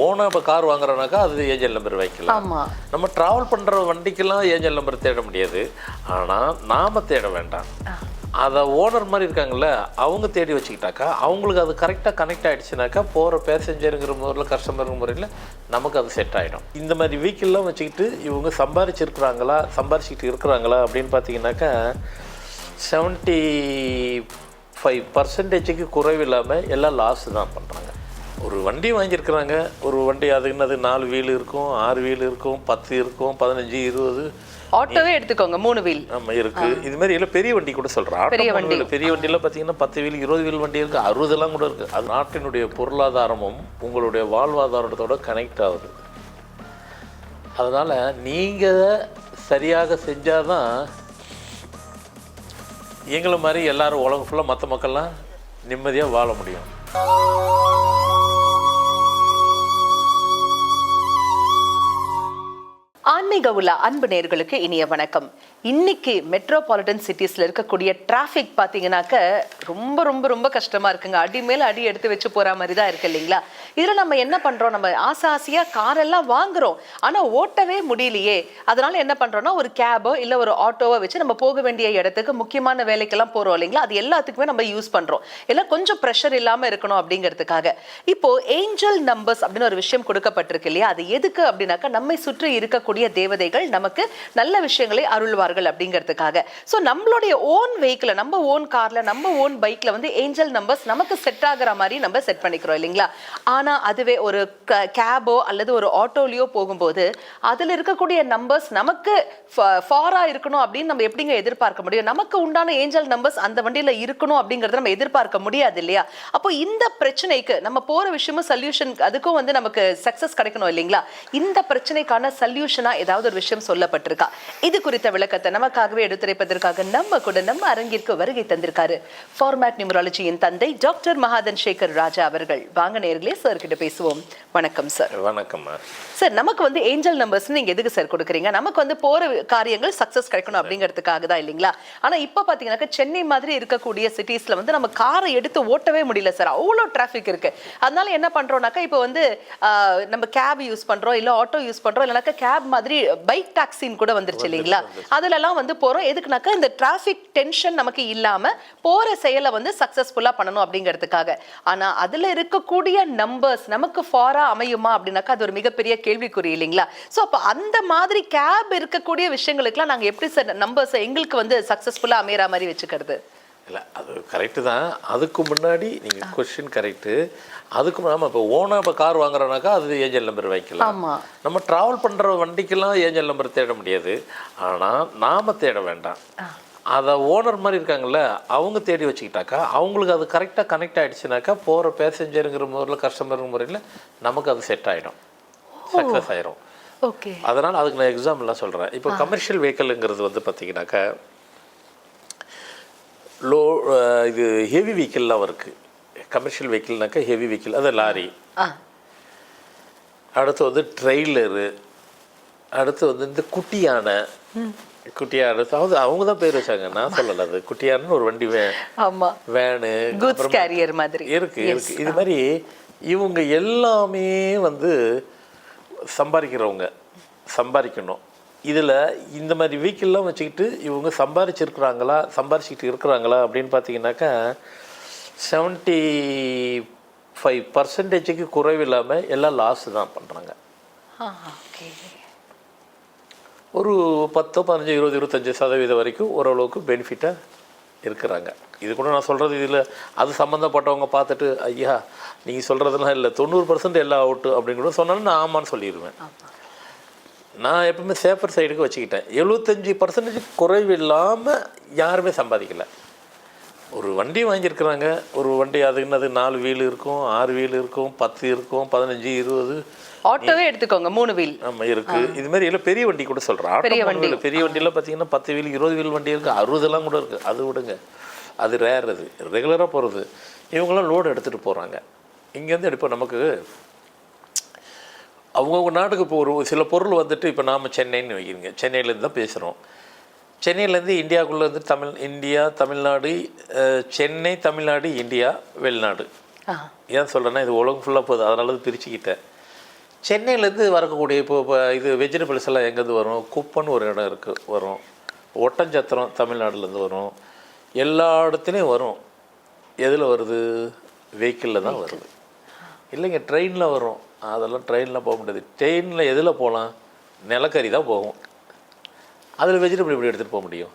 ஓனா இப்போ கார் வாங்குறோம்னாக்கா அது ஏஜென்ட் நம்பர் வைக்கலாம். நம்ம ட்ராவல் பண்ணுற வண்டிக்கெல்லாம் ஏஜென்ட் நம்பர் தேட முடியாது. ஆனால் நாம் தேட வேண்டாம். அதை ஓனர் மாதிரி இருக்காங்கல்ல, அவங்க தேடி வச்சுக்கிட்டாக்கா அவங்களுக்கு அது கரெக்டாக கனெக்ட் ஆகிடுச்சுனாக்கா போகிற பேசஞ்சருங்கிற முறையில் கஸ்டமருங்கிற முறையில் நமக்கு அது செட் ஆகிடும். இந்த மாதிரி வெஹிக்கிள்லாம் வச்சுக்கிட்டு இவங்க சம்பாரிச்சிக்கிட்டு இருக்கிறாங்களா அப்படின்னு பார்த்தீங்கன்னாக்கா 75% குறைவில்லாமல் எல்லாம் லாஸ் தான் பண்ணுறாங்க. ஒரு வண்டி வாங்கியிருக்கிறாங்க, ஒரு வண்டி அதுக்குன்னு அது 4 வீல் இருக்கும், 6 வீல் இருக்கும், 10 இருக்கும், 15, 20 ஆட்டோவே எடுத்துக்கோங்க 3 வீல். ஆமாம் இருக்குது. இது மாதிரி எல்லாம் பெரிய வண்டி கூட சொல்கிறேன். பெரிய வண்டியில் பார்த்தீங்கன்னா 10 வீல் 20 வீல் வண்டி இருக்குது, 60 கூட இருக்குது. அது நாட்டினுடைய பொருளாதாரமும் உங்களுடைய வாழ்வாதாரத்தோட கனெக்ட் ஆகுது. அதனால் நீங்கள் சரியாக செஞ்சால் தான் எங்களை மாதிரி எல்லாரும் உலகம் ஃபுல்லாக மற்ற மக்கள்லாம் நிம்மதியாக வாழ முடியும். ஆன்மீக உலா அன்பு நேயர்களுக்கு இனிய வணக்கம். இன்னைக்கு மெட்ரோபாலிட்டன் சிட்டிஸ்ல இருக்கக்கூடிய டிராஃபிக் பார்த்தீங்கன்னாக்க ரொம்ப ரொம்ப ரொம்ப கஷ்டமா இருக்குங்க. அடி மேல அடி எடுத்து வச்சு போற மாதிரி தான் இருக்கு இல்லைங்களா? இதுல நம்ம என்ன பண்றோம், நம்ம ஆசையா காரெல்லாம் வாங்குறோம், ஆனா ஓட்டவே முடியலையே. அதனால என்ன பண்றோம்னா ஒரு கேபோ இல்ல ஒரு ஆட்டோவோ வச்சு நம்ம போக வேண்டிய இடத்துக்கு முக்கியமான வேலைக்கெல்லாம் போறோம் இல்லைங்களா? அது எல்லாத்துக்குமே நம்ம யூஸ் பண்றோம். எல்லாம் கொஞ்சம் ப்ரெஷர் இல்லாம இருக்கணும் அப்படிங்கிறதுக்காக. இப்போ ஏஞ்சல் நம்பர்ஸ் அப்படின்னு ஒரு விஷயம் கொடுக்கப்பட்டிருக்கு இல்லையா? அது எதுக்கு அப்படின்னாக்கா நம்மை சுற்றி இருக்கக்கூடிய தேவதைகள் நமக்கு நல்ல விஷயங்களை அருள்வார்கள் அப்படிங்கிறதுக்காக. சோ நம்மளுடைய ஓன் வெஹிக்கிள், நம்ம ஓன் கார்ல, நம்ம ஓன் பைக்ல வந்து ஏஞ்சல் நம்பர்ஸ் நமக்கு செட் ஆகுற மாதிரி நம்ம செட் பண்ணிக்கிறோம் இல்லைங்களா? ஆனா அதுவே ஒரு கேபோ அல்லது ஒரு ஆட்டோலயோ போகும்போது அதுல இருக்கக்கூடிய நம்பர்ஸ் நமக்கு ஃபாரா இருக்கணும் அப்படின்னு நம்ம எப்படிங்க எதிர்பார்க்க முடியும்? நமக்கு உண்டான ஏஞ்சல் நம்பர்ஸ் அந்த வண்டியில இருக்கணும் அப்படிங்கறத நம்ம எதிர்பார்க்க முடியாது இல்லையா? அப்போ இந்த பிரச்சனைக்கு நம்ம போற விஷயமும் சொல்யூஷன், அதுக்கும் வந்து நமக்கு சக்சஸ் கிடைக்கணும் இல்லைங்களா? இந்த பிரச்சனைக்கான சொல்யூஷனா ஏதாவது ஒரு விஷயம் சொல்லப்பட்டிருக்கா? இது குறித்த விளக்கத்தை நமக்காகவே எடுத்துரைப்பதற்காக நம்ம கூட நம்ம அரங்கிற்கு வருகை தந்திருக்காரு ஃபார்மேட் நியூமராலஜியின் தந்தை டாக்டர் மகாதன் சேகர் ராஜா அவர்கள். வாங்க நேயர்களே, சார் கிட்ட பேசுவோம். வணக்கம் சார். வணக்கம் சார். நமக்கு வந்து ஏஞ்சல் நம்பர்ஸ் நீங்க எதுக்கு சார் கொடுக்குறீங்க? நமக்கு வந்து போற காரியங்கள் சக்சஸ் கிடைக்கணும் அப்படிங்கிறதுக்காக தான் இல்லைங்களா? ஆனா இப்ப பாத்தீங்கன்னா சென்னை மாதிரி இருக்கக்கூடிய சிட்டிஸ்ல வந்து நம்ம காரை எடுத்து ஓட்டவே முடியல சார், அவ்வளோ டிராபிக் இருக்கு. அதனால என்ன பண்றோம்னாக்கா இப்போ வந்து நம்ம கேப் யூஸ் பண்றோம், இல்ல ஆட்டோ யூஸ் பண்றோம், இல்லைனாக்கா கேப் மாதிரி பைக் டாக்ஸின்னு கூட வந்துருச்சு இல்லைங்களா? அதுலலாம் வந்து போறோம். எதுக்குனாக்கா இந்த டிராபிக் டென்ஷன் நமக்கு இல்லாம போற செயலை வந்து சக்சஸ்ஃபுல்லா பண்ணணும் அப்படிங்கிறதுக்காக. ஆனா அதுல இருக்கக்கூடிய நம்பர்ஸ் நமக்கு ஃபாரா அமையுமா அப்படின்னாக்கா அது ஒரு மிகப்பெரிய கேள்விக்குறி இல்லைங்களா? சோ அப்ப அந்த மாதிரி கேப் இருக்கக்கூடிய விஷயங்களுக்குலாம் நாங்க எப்படி சார் நம்பர்ஸ் எங்களுக்கு வந்து சக்சஸ்ஃபுல்லா அமையற மாதிரி வச்சுக்கிறது? இல்லை, அது கரெக்டு தான். அதுக்கு முன்னாடி நீங்கள் கொஸ்டின் கரெக்டு. அதுக்கு நம்ம இப்போ ஓனாக இப்போ கார் வாங்குறோம்னாக்கா அது ஏஜென்ட் நம்பர் வைக்கலாம். நம்ம ட்ராவல் பண்ணுற வண்டிக்கெல்லாம் ஏஜென்ட் நம்பர் தேட முடியாது. ஆனால் நாம் தேட வேண்டாம். அதை ஓனர் மாதிரி இருக்காங்கல்ல, அவங்க தேடி வச்சுக்கிட்டாக்கா அவங்களுக்கு அது கரெக்டாக கனெக்ட் ஆகிடுச்சுனாக்கா போகிற பேசஞ்சருங்கிற முறையில் கஸ்டமருங்கிற முறையில் நமக்கு அது செட் ஆகிடும், சக்ஸஸ் ஆகிடும். ஓகே. அதனால் அதுக்கு நான் எக்ஸாம்பிள்லாம் சொல்கிறேன். இப்போ கமர்ஷியல் வெஹிக்கிள்ங்கிறது வந்து பார்த்திங்கனாக்கா இது ஹெவி வெஹிக்கிள்லாம் இருக்குது. கமர்ஷியல் வெஹிக்கிள்னாக்கா ஹெவி வெஹிக்கிள், அது லாரி, அடுத்து வந்து ட்ரெய்லரு, அடுத்து வந்து இந்த குட்டியான அதாவது அவங்க தான் பேர் வச்சாங்க, நான் சொல்லலை. அது குட்டியானு ஒரு வண்டி, வேனு, இருக்கு. இது மாதிரி இவங்க எல்லாமே வந்து சம்பாதிக்கணும். இதில் இந்த மாதிரி வெஹிக்கிள்லாம் வச்சுக்கிட்டு இவங்க சம்பாரிச்சிக்கிட்டு இருக்கிறாங்களா அப்படின்னு பார்த்தீங்கன்னாக்கா 75% குறைவில்லாமல் எல்லாம் லாஸ் தான் பண்ணுறாங்க. ஒரு 10, 15, 20, 25% வரைக்கும் ஓரளவுக்கு பெனிஃபிட்டாக இருக்கிறாங்க. இது கூட நான் சொல்கிறது இதில் அது சம்மந்தப்பட்டவங்க பார்த்துட்டு ஐயா நீங்கள் சொல்கிறதுலாம் இல்லை, 90% எல்லாம் அவுட்டு அப்படின்னு கூட சொன்னாலும் நான் ஆமான்னு சொல்லிடுவேன். நான் எப்பவுமே சேஃபர் சைடுக்கு வச்சுக்கிட்டேன். 75% குறைவில்லாமல் யாருமே சம்பாதிக்கலை. ஒரு வண்டி வாங்கியிருக்கிறாங்க, ஒரு வண்டி அதுக்குன்னு அது 4 வீல் இருக்கும், 6 வீல் இருக்கும், 10 இருக்கும், 15, 20 ஆட்டோவே எடுத்துக்கோங்க 3 வீல். ஆமாம் இருக்குது. இது மாதிரி எல்லாம் பெரிய வண்டி கூட சொல்கிறேன். பெரிய வண்டியில் பார்த்தீங்கன்னா 10 வீல் 20 வீல் வண்டி இருக்குது, 60 கூட இருக்குது. அது விடுங்க, அது ரேர், அது ரெகுலராக போகிறது. இவங்களாம் லோடு எடுத்துகிட்டு போகிறாங்க. இங்கேருந்து இப்போ நமக்கு அவங்கவுங்க நாட்டுக்கு இப்போ ஒரு சில பொருள் வந்துட்டு இப்போ நாம் சென்னைன்னு வைக்கிறீங்க, சென்னையிலேருந்து தான் பேசுகிறோம். சென்னையிலேருந்து இந்தியாவுக்குள்ளே வந்து தமிழ்நாடு, சென்னை, தமிழ்நாடு, இந்தியா, வெளிநாடு. ஏன் சொல்கிறேன்னா இது உலகம் ஃபுல்லாக போகுது, அதனால பிரிச்சுக்கிட்டேன். சென்னையிலேருந்து வரக்கூடிய இப்போ இது வெஜிடபிள்ஸ் எல்லாம் எங்கேருந்து வரும்? குப்பன்னு ஒரு இடம் இருக்குது வரும், ஒட்டஞ்சத்திரம் தமிழ்நாடுலேருந்து வரும், எல்லா இடத்துலையும் வரும். எதில் வருது? வெஹிக்கிளில் தான் வருது. இல்லைங்க ட்ரெயினில் வரும், அதெல்லாம் ட்ரெயினில் போக முடியாது. ட்ரெயினில் எதில் போகலாம்? நிலக்கரி தான் போகும். அதில் வெஜிடபிள் எப்படி எடுத்துகிட்டு போக முடியும்?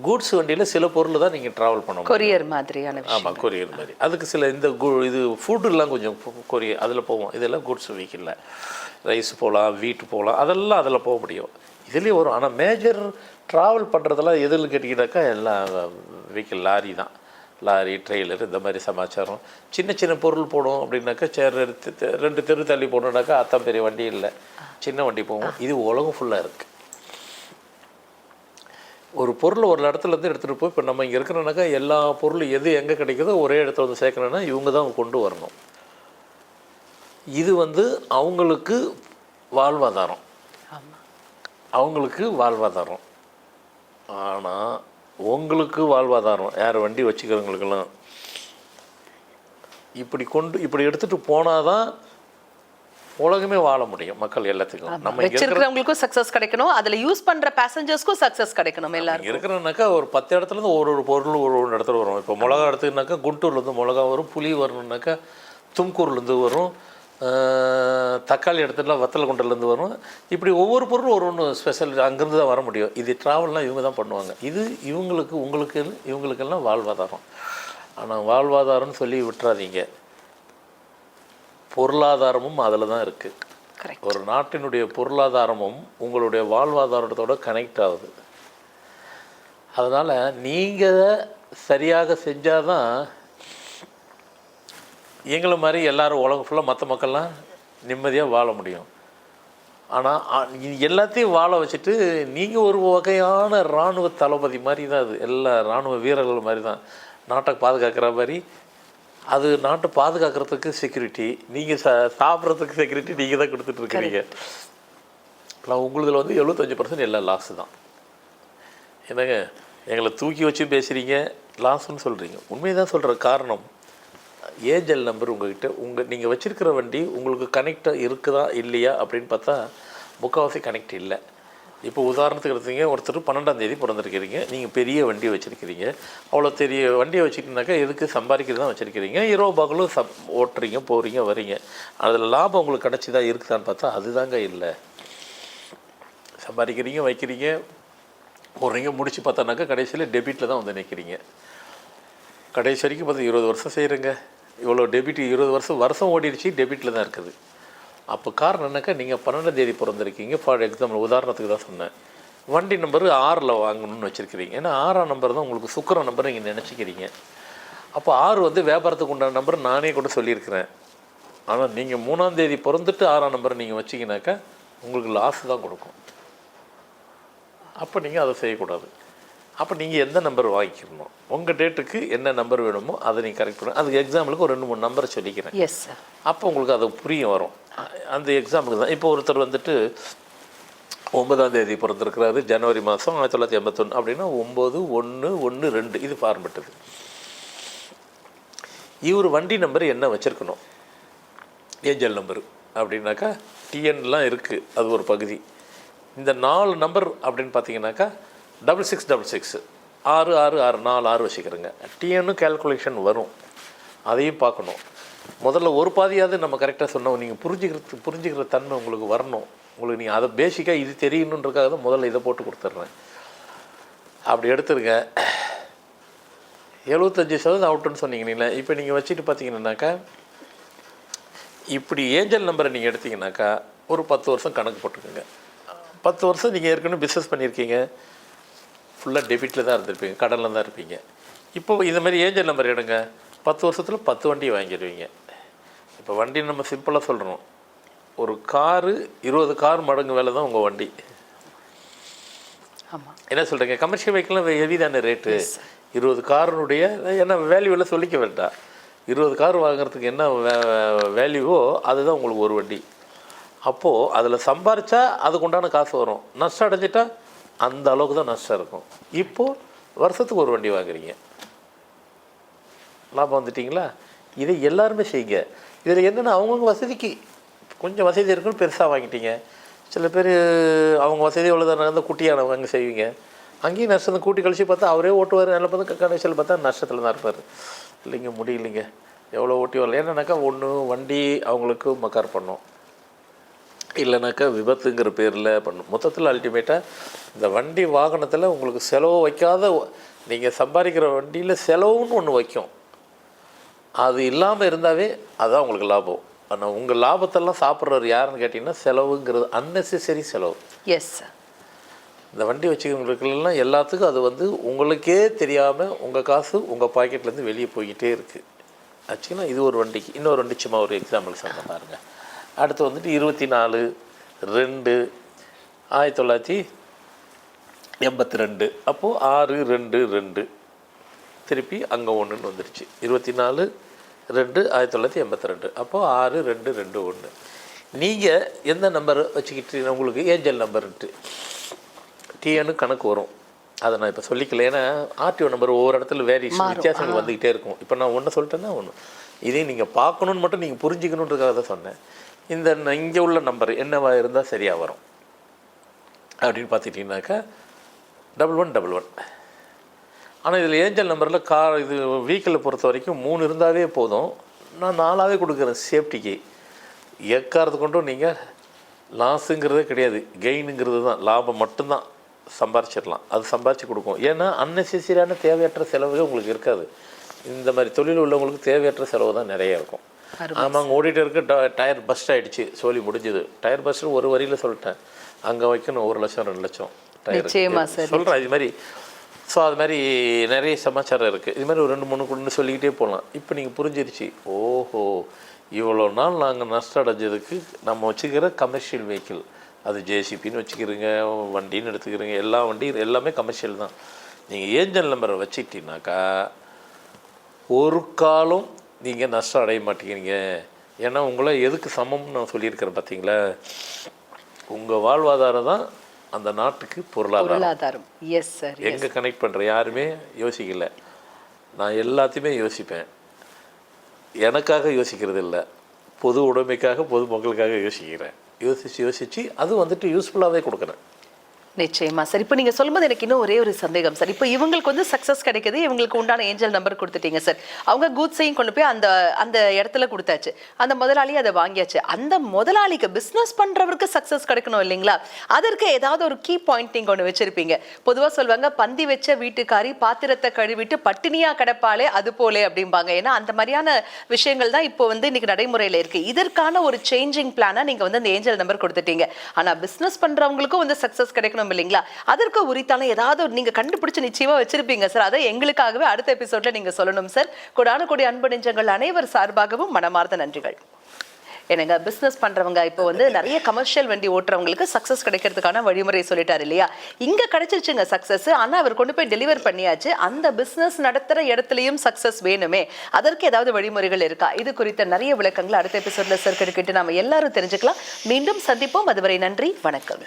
கூட்ஸ் வண்டியில் சில பொருள் தான் நீங்கள் ட்ராவல் பண்ண முடியும். கொரியர் மாதிரியான விஷயம். ஆமாம், கொரியர் மாதிரி. அதுக்கு சில இந்த இது ஃபுட்டுலாம் கொஞ்சம் கொரியர் அதில் போவோம். இதெல்லாம் கூட்ஸ் வெஹிக்கிளில் ரைஸ் போகலாம், வீட்டு போகலாம், அதெல்லாம் அதில் போக முடியும். இதுலேயும் வரும். ஆனால் மேஜர் ட்ராவல் பண்ணுறதெல்லாம் எதில் கேட்டிங்கனாக்கா எல்லாம் வெஹிக்கிள், லாரி தான். லாரி, ட்ரெய்லர், இந்த மாதிரி சமாச்சாரம். சின்ன சின்ன பொருள் போடும் அப்படின்னாக்கா சேர் 2 தெரு தள்ளி போடணுன்னாக்கா அத்தான் பெரிய வண்டி இல்லை, சின்ன வண்டி போகும். இது உலகம் ஃபுல்லாக இருக்குது. ஒரு பொருளை ஒரு இடத்துலேருந்து எடுத்துகிட்டு போய் இப்போ நம்ம இங்கே இருக்கிறோன்னாக்கா எல்லா பொருளும் எது எங்கே கிடைக்குதோ ஒரே இடத்துல வந்து சேர்க்கணுன்னா இவங்க தான் கொண்டு வரணும். இது அவங்களுக்கு வாழ்வாதாரம், அவங்களுக்கு வாழ்வாதாரம். ஆனால் உங்களுக்கு வாழ்வாதாரம் யார்? வண்டி வச்சுக்கிறவங்களுக்கெல்லாம் இப்படி எடுத்துகிட்டு போனால் தான் உலகமே வாழ முடியும். மக்கள் எல்லாத்துக்கும் நம்ம வச்சிருக்கிறவங்களுக்கும் சக்சஸ் கிடைக்கணும், அதில் யூஸ் பண்ணுற பேசஞ்சர்ஸ்க்கும் சக்சஸ் கிடைக்கணும். எல்லாரும் இருக்கிறனாக்கா ஒரு 10 இடத்துலேருந்து ஒரு பொருள் ஒரு இடத்துல வரும். இப்போ மிளகா எடுத்துனாக்கா குண்டூர்லேருந்து மிளகா வரும், புளி வரணுன்னாக்கா தும்கூர்லேருந்து வரும், தக்காளி இடத்துல வத்தலகுண்டலேருந்து வரும். இப்படி ஒவ்வொரு பொருளும் ஒரு ஒன்று ஸ்பெஷல் அங்கேருந்து தான் வர முடியும். இது ட்ராவல்லாம் இவங்க தான் பண்ணுவாங்க. இது இவங்களுக்கெல்லாம் வாழ்வாதாரம். ஆனால் வாழ்வாதாரம்னு சொல்லி விட்டுறாதீங்க, பொருளாதாரமும் அதில் தான் இருக்குது. ஒரு நாட்டினுடைய பொருளாதாரமும் உங்களுடைய வாழ்வாதாரத்தோட கனெக்ட் ஆகுது. அதனால் நீங்கள் சரியாக செஞ்சால் தான் எங்களை மாதிரி எல்லோரும் உலகம் ஃபுல்லாக மற்ற மக்கள்லாம் நிம்மதியாக வாழ முடியும். ஆனால் எல்லாத்தையும் வாழ வச்சுட்டு நீங்கள் ஒரு வகையான இராணுவ தளபதி மாதிரி தான். அது எல்லா இராணுவ வீரர்கள் மாதிரி தான். நாட்டை பாதுகாக்கிற மாதிரி அது நாட்டை பாதுகாக்கிறதுக்கு செக்யூரிட்டி, நீங்கள் சாப்பிட்றதுக்கு செக்யூரிட்டி நீங்கள் தான் கொடுத்துட்ருக்கிறீங்க. ஆனால் உங்களுதில் 75% எல்லாம் லாஸு தான். என்னங்க எங்களை தூக்கி வச்சு பேசுகிறீங்க, லாஸ்ன்னு சொல்கிறீங்க. உண்மையை தான் சொல்கிற. காரணம் ஏஜெல் நம்பர் உங்கள்கிட்ட நீங்கள் வச்சுருக்கிற வண்டி உங்களுக்கு கனெக்டாக இருக்குதா இல்லையா அப்படின்னு பார்த்தா முக்கால்வாசி கனெக்ட் இல்லை. இப்போ உதாரணத்துக்கு எடுத்தீங்க, ஒருத்தர் 12ஆம் தேதி பிறந்திருக்கிறீங்க, நீங்கள் பெரிய வண்டியை வச்சுருக்கிறீங்க. அவ்வளோ பெரிய வண்டியை வச்சுக்கிட்டீங்கனாக்கா எதுக்கு? சம்பாதிக்கிறது தான் வச்சுருக்கிறீங்க. இரவு பகலும் ஓட்டுறீங்க, போகிறீங்க, வரீங்க. அதில் லாபம் உங்களுக்கு கிடச்சிதா இருக்குதான்னு பார்த்தா அதுதாங்க இல்லை. சம்பாதிக்கிறீங்க, வைக்கிறீங்க, போடுறீங்க, முடிச்சு பார்த்தானாக்கா கடைசியில் டெபிட்டில் தான் நிற்கிறீங்க. கடைசி வரைக்கும் பார்த்து 20 வருஷம் செய்கிறேங்க, இவ்வளோ டெபிட் 20 வருஷம் ஓடிடுச்சு, டெபிட்டில் தான் இருக்குது. அப்போ காரணம் என்னக்கா, நீங்கள் 12ஆம் தேதி பிறந்திருக்கீங்க. ஃபார் எக்ஸாம்பிள் உதாரணத்துக்கு தான் சொன்னேன். வண்டி நம்பர் 6ல் வாங்கணும்னு வச்சுருக்கிறீங்க. ஏன்னா 6ஆம் நம்பர் தான் உங்களுக்கு சுக்கிர நம்பர் நீங்கள் நினச்சிக்கிறீங்க. அப்போ 6 வியாபாரத்துக்கு உண்டான நம்பர் நானே கூட சொல்லியிருக்கிறேன். ஆனால் நீங்கள் 3ஆம் தேதி பிறந்துட்டு 6ஆம் நம்பர் நீங்கள் வச்சிங்கனாக்கா உங்களுக்கு லாஸ் தான் கொடுக்கும். அப்போ நீங்கள் அதை செய்யக்கூடாது. அப்போ நீங்கள் எந்த நம்பர் வாங்கிக்கணும், உங்கள் டேட்டுக்கு என்ன நம்பர் வேணுமோ அதை நீங்கள் கரெக்ட் பண்ணணும். அதுக்கு எக்ஸாம்பிளுக்கு ஒரு 2-3 நம்பரை சொல்லிக்கிறேன். அப்போ உங்களுக்கு அது புரியும் வரும். அந்த எக்ஸாம்பிளுக்கு தான். இப்போ ஒருத்தர் 9ஆம் தேதி பிறந்திருக்கிறாரு, ஜனவரி மாதம் 1981 அப்படின்னா 9/1/1/2 இது ஃபார்மெட்டுது. இவர் வண்டி நம்பர் என்ன வச்சுருக்கணும்? ஏஜெல் நம்பரு அப்படின்னாக்கா டிஎன்லாம் இருக்குது, அது ஒரு பகுதி. இந்த 4 நம்பர் அப்படின்னு பார்த்தீங்கன்னாக்கா 6666 666 4 வச்சுக்கிறேங்க. டிஎன்னு கேல்குலேஷன் வரும், அதையும் பார்க்கணும். முதல்ல ஒரு பாதியாவது நம்ம கரெக்டாக சொன்னோம். நீங்கள் புரிஞ்சுக்கிற தன்மை உங்களுக்கு வரணும். உங்களுக்கு நீங்கள் அதை பேசிக்காக இது தெரியணுன்றக்காக தான் முதல்ல இதை போட்டு கொடுத்துட்றேன். அப்படி எடுத்துருங்க. 75% அவுட்டுன்னு சொன்னீங்கன்னீங்களே. இப்போ நீங்கள் வச்சுட்டு பார்த்தீங்கன்னாக்கா இப்படி ஏஞ்சல் நம்பரை நீங்கள் எடுத்தீங்கன்னாக்கா ஒரு 10 வருஷம் கணக்கு போட்டுக்கோங்க. 10 வருஷம் நீங்கள் ஏற்கனவே பிஸ்னஸ் பண்ணியிருக்கீங்க, ஃபுல்லாக டெபிட்டில் தான் இருந்திருப்பீங்க, கடனில் தான் இருப்பீங்க. இப்போ இந்த மாதிரி ஏஞ்சல் நம்பர் எடுங்க, 10 வருஷத்தில் 10 வண்டி வாங்கிடுவீங்க. இப்போ வண்டி நம்ம சிம்பிளாக சொல்கிறோம், ஒரு காரு 20 கார் மடங்கு வேலை தான் உங்கள் வண்டி. என்ன சொல்கிறீங்க? கமர்ஷியல் வெஹிக்கிள்லாம் ஹெவி தானே ரேட்டு. 20 காரனுடைய என்ன வேல்யூவில் சொல்லிக்க வேண்டாம். 20 கார் வாங்குறதுக்கு என்ன வேல்யூவோ அதுதான் உங்களுக்கு ஒரு வண்டி. அப்போது அதில் சம்பாரித்தா அதுக்கு உண்டான காசு வரும், நஷ்டம் அடைஞ்சிட்டா அந்த அளவுக்கு தான் நஷ்டம் இருக்கும். இப்போது வருஷத்துக்கு ஒரு வண்டி வாங்குறீங்க, லாபம் வந்துட்டிங்களா? இதை எல்லாருமே செய்யுங்க. இதில் என்னென்னா அவங்கவுங்க வசதிக்கு கொஞ்சம் வசதி இருக்குன்னு பெருசாக வாங்கிட்டீங்க. சில பேர் அவங்க வசதி எவ்வளோதான் இருந்தால் குட்டியானவங்க அங்கே செய்வீங்க, அங்கேயும் நஷ்டம். கூட்டி கழிச்சு பார்த்தா அவரே ஓட்டுவார், நல்லா பார்த்து கடைசியில் பார்த்தா நஷ்டத்தில் தான் இருப்பார். இல்லைங்க முடியலைங்க, எவ்வளோ ஓட்டி வரல. ஏன்னாக்கா ஒன்று வண்டி அவங்களுக்கு மக்கார் பண்ணும், இல்லைனாக்கா விபத்துங்கிற பேரில் பண்ணும். மொத்தத்தில் அல்டிமேட்டாக இந்த வண்டி வாகனத்தில் உங்களுக்கு செலவு வைக்காத, நீங்கள் சம்பாதிக்கிற வண்டியில் செலவுன்னு ஒன்று வைக்கும், அது இல்லாமல் இருந்தாவே அதுதான் உங்களுக்கு லாபம். ஆனால் உங்கள் லாபத்தெல்லாம் சாப்பிட்றவர் யாருன்னு கேட்டிங்கன்னா செலவுங்கிறது அன்னெசரி செலவு. Yes sir. இந்த வண்டி வச்சுக்கிறவங்களுக்கெல்லாம் எல்லாத்துக்கும் அது வந்து உங்களுக்கே தெரியாமல் உங்கள் காசு உங்கள் பாக்கெட்லேருந்து வெளியே போய்கிட்டே இருக்குது. ஆச்சுங்கன்னா இது ஒரு வண்டிக்கு. இன்னொரு வண்டி சும்மா ஒரு எக்ஸாம்பிள் சொன்ன பாருங்கள். அடுத்து வந்துட்டு 24/2/1982, அப்போது 6/2/2 திருப்பி அங்கே ஒன்றுன்னு வந்துருச்சு. 24/2/1982, அப்போது 6/2/2 நீங்கள் எந்த நம்பர் வச்சுக்கிட்டு உங்களுக்கு ஏஞ்சல் நம்பர்ன்ட்டு டிஎன்னு கணக்கு வரும். அதை நான் இப்போ சொல்லிக்கல, ஏன்னா ஆர்டிஓ நம்பர் ஒவ்வொரு இடத்துல வேரியேஷன் வித்தியாசங்கள் வந்துக்கிட்டே இருக்கும். இப்போ நான் ஒன்று சொல்லிட்டேன்னா ஒன்று, இதையும் நீங்கள் பார்க்கணுன்னு மட்டும் நீங்கள் புரிஞ்சுக்கணுன்றதுக்காக தான் சொன்னேன். இந்த இங்கே உள்ள நம்பர் என்னவாக இருந்தால் சரியாக வரும் அப்படின்னு பார்த்துக்கிட்டிங்கனாக்கா 1111. ஆனால் இதில் ஏஞ்சல் நம்பரில் இது வெஹிக்கிளை பொறுத்த வரைக்கும் 3 இருந்தாவே போதும். நான் 4ஆவே கொடுக்குறேன் சேஃப்டிக்கு. எக்காரத்து கொண்டும் நீங்கள் லாஸுங்கிறதே கிடையாது, கெயினுங்கிறது தான், லாபம் மட்டும்தான் சம்பாரிச்சிடலாம். அது சம்பாரித்து கொடுக்கும். ஏன்னா அன்னெசரியான தேவையற்ற செலவுகள் உங்களுக்கு இருக்காது. இந்த மாதிரி தொழில் உள்ளவங்களுக்கு தேவையற்ற செலவு தான் நிறைய இருக்கும். ஆமாங்க, ஓடிட்டு இருக்க டயர் பஸ்ட் ஆகிடுச்சு, சொல்லி முடிஞ்சுது. டயர் பஸ்ட்டு ஒரு வரியில் சொல்லிட்டேன், அங்கே வைக்கணும் 1 லட்சம் 2 லட்சம் டயர் சொல்கிறேன். இது மாதிரி ஸோ அது மாதிரி நிறைய சமாச்சாரம் இருக்குது. இது மாதிரி ஒரு 2-3 கொண்டு சொல்லிக்கிட்டே போகலாம். இப்போ நீங்கள் புரிஞ்சிருச்சு, ஓஹோ இவ்வளோ நாள் நாங்கள் நஷ்டம் அடைஞ்சதுக்கு நம்ம வச்சுக்கிற கமர்ஷியல் வெஹிக்கிள், அது ஜேசிபின்னு வச்சுக்கிறீங்க, வண்டின்னு எடுத்துக்கிறீங்க, எல்லா வண்டியும் எல்லாமே கமர்ஷியல் தான். நீங்கள் ஏஞ்சல் நம்பரை வச்சுக்கிட்டீங்கனாக்கா ஒரு காலம் நீங்கள் நஷ்டம் அடைய மாட்டேங்கிறீங்க. ஏன்னா உங்களை எதுக்கு சமம்னு நான் சொல்லியிருக்கிறேன் பார்த்தீங்களா, உங்கள் வாழ்வாதாரம் தான் அந்த நாட்டுக்கு பொருளாதாரம். Yes sir. எங்கே கனெக்ட் பண்ணுறேன் யாருமே யோசிக்கல, நான் எல்லாத்தையுமே யோசிப்பேன். எனக்காக யோசிக்கிறது இல்லை, பொது உடைமைக்காக பொது மக்களுக்காக யோசிக்கிறேன். யோசித்து அது வந்துட்டு யூஸ்ஃபுல்லாகவே கொடுக்குறேன். நிச்சயமா சார். இப்போ நீங்க சொல்லும்போது எனக்கு இன்னும் ஒரே ஒரு சந்தேகம் சார். இப்போ இவங்களுக்கு வந்து சக்சஸ் கிடைக்குது, இவங்களுக்கு உண்டான ஏஞ்சல் நம்பர் கொடுத்துட்டீங்க சார். அவங்க கூட்ஸையும் கொண்டு போய் அந்த அந்த இடத்துல கொடுத்தாச்சு, அந்த முதலாளி அதை வாங்கியாச்சு. அந்த முதலாளிக்கு பிஸ்னஸ் பண்றவருக்கு சக்சஸ் கிடைக்கணும் இல்லைங்களா, அதற்கு ஏதாவது ஒரு கீ பாயிண்ட் நீங்க ஒன்று வச்சிருப்பீங்க. பொதுவாக சொல்லுவாங்க, பந்தி வச்ச வீட்டுக்காரி பாத்திரத்தை கழுவிட்டு பட்டினியா கிடப்பாலே அது போலே அப்படிம்பாங்க. ஏன்னா அந்த மாதிரியான விஷயங்கள் தான் இப்போ வந்து இன்னைக்கு நடைமுறையில் இருக்கு. இதற்கான ஒரு சேஞ்சிங் பிளானா நீங்க வந்து அந்த ஏஞ்சல் நம்பர் கொடுத்துட்டீங்க. ஆனா பிஸ்னஸ் பண்றவங்களுக்கும் வந்து சக்சஸ் கிடைக்கணும் இல்லைங்களா, அதற்கு உரித்தான ஏதாவது நீங்க கண்டுபிடிச்சு நிச்சயமா வச்சிருப்பீங்க சார். அதை எங்களுக்காகவே அடுத்த எபிசோட்ல நீங்க சொல்லணும் சார். கொடான கொடி அன்பு நெஞ்சங்கள் அனைவர் சார்பாகவும் மனமார்ந்த நன்றிகள். எனக்கு பிஸ்னஸ் பண்றவங்க இப்போ வந்து நிறைய கமர்ஷியல் வண்டி ஓட்டுறவங்களுக்கு சக்சஸ் கிடைக்கிறதுக்கான வழிமுறை சொல்லிட்டாரு இல்லையா, இங்க கிடைச்சிருச்சுங்க சக்சஸ். ஆனா அவர் கொண்டு போய் டெலிவர் பண்ணியாச்சு. அந்த பிசினஸ் நடத்துற இடத்துலயும் சக்சஸ் வேணுமே, அதற்கு ஏதாவது வழிமுறைகள் இருக்கா? இது குறித்த நிறைய விளக்கங்களை அடுத்த எபிசோட்ல சார் கிட்ட நாம எல்லாரும் தெரிஞ்சுக்கலாம். மீண்டும் சந்திப்போம். அதுவரை நன்றி, வணக்கம்.